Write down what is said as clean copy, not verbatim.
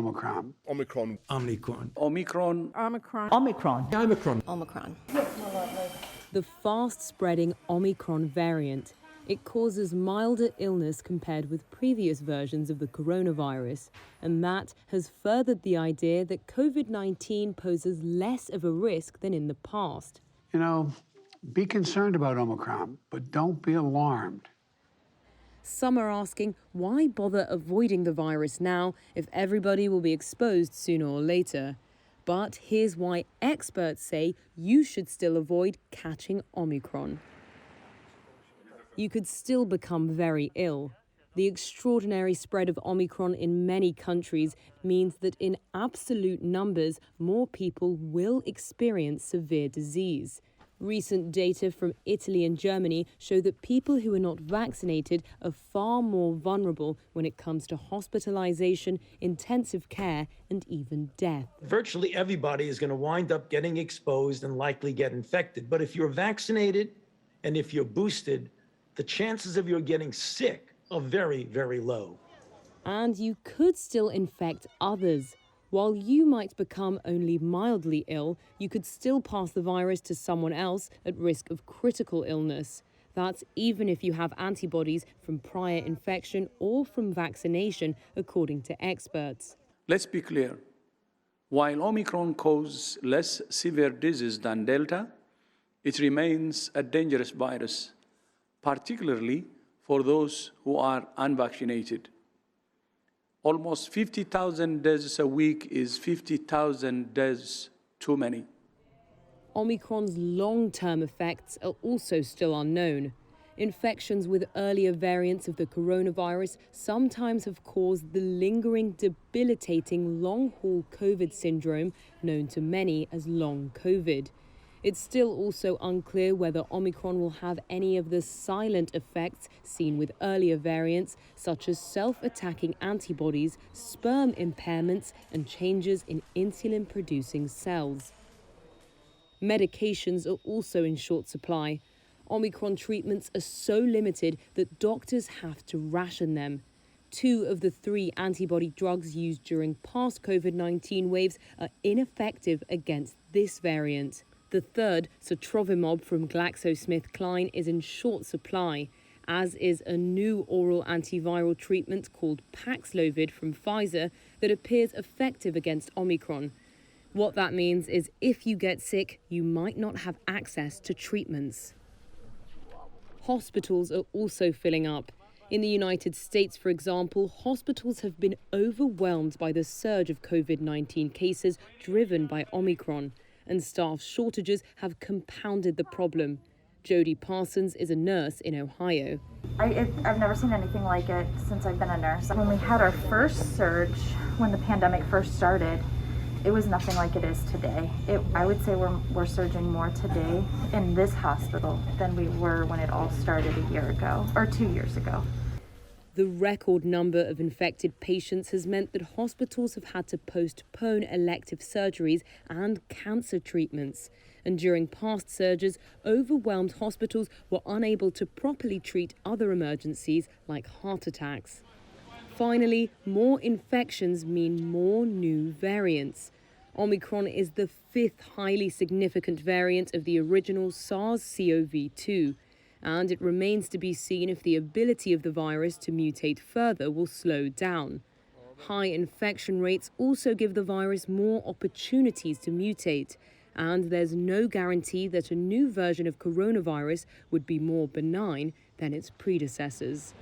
Omicron. Omicron. Omicron. Omicron. Omicron. Omicron. Omicron. Omicron. The fast-spreading Omicron variant. It causes milder illness compared with previous versions of the coronavirus, and that has furthered the idea that COVID-19 poses less of a risk than in the past. You know, be concerned about Omicron, but don't be alarmed. Some are asking, why bother avoiding the virus now if everybody will be exposed sooner or later? But here's why experts say you should still avoid catching Omicron. You could still become very ill. The extraordinary spread of Omicron in many countries means that in absolute numbers, more people will experience severe disease. Recent data from Italy and Germany show that people who are not vaccinated are far more vulnerable when it comes to hospitalization, intensive care, and even death. Virtually everybody is going to wind up getting exposed and likely get infected. But if you're vaccinated and if you're boosted, the chances of you getting sick are very, very low. And you could still infect others. While you might become only mildly ill, you could still pass the virus to someone else at risk of critical illness. That's even if you have antibodies from prior infection or from vaccination, according to experts. Let's be clear. While Omicron causes less severe disease than Delta, it remains a dangerous virus, particularly for those who are unvaccinated. Almost 50,000 deaths a week is 50,000 deaths too many. Omicron's long-term effects are also still unknown. Infections with earlier variants of the coronavirus sometimes have caused the lingering, debilitating long-haul COVID syndrome known to many as long COVID. It's still also unclear whether Omicron will have any of the silent effects seen with earlier variants, such as self-attacking antibodies, sperm impairments, and changes in insulin-producing cells. Medications are also in short supply. Omicron treatments are so limited that doctors have to ration them. 2 of the 3 antibody drugs used during past COVID-19 waves are ineffective against this variant. The third, sotrovimab from GlaxoSmithKline, is in short supply, as is a new oral antiviral treatment called Paxlovid from Pfizer that appears effective against Omicron. What that means is if you get sick, you might not have access to treatments. Hospitals are also filling up. In the United States, for example, hospitals have been overwhelmed by the surge of COVID-19 cases driven by Omicron, and staff shortages have compounded the problem. Jody Parsons is a nurse in Ohio. I've never seen anything like it since I've been a nurse. When we had our first surge, when the pandemic first started, it was nothing like it is today. I would say we're surging more today in this hospital than we were when it all started a year ago, or 2 years ago. The record number of infected patients has meant that hospitals have had to postpone elective surgeries and cancer treatments. And during past surges, overwhelmed hospitals were unable to properly treat other emergencies like heart attacks. Finally, more infections mean more new variants. Omicron is the 5th highly significant variant of the original SARS-CoV-2. And it remains to be seen if the ability of the virus to mutate further will slow down. High infection rates also give the virus more opportunities to mutate, and there's no guarantee that a new version of coronavirus would be more benign than its predecessors.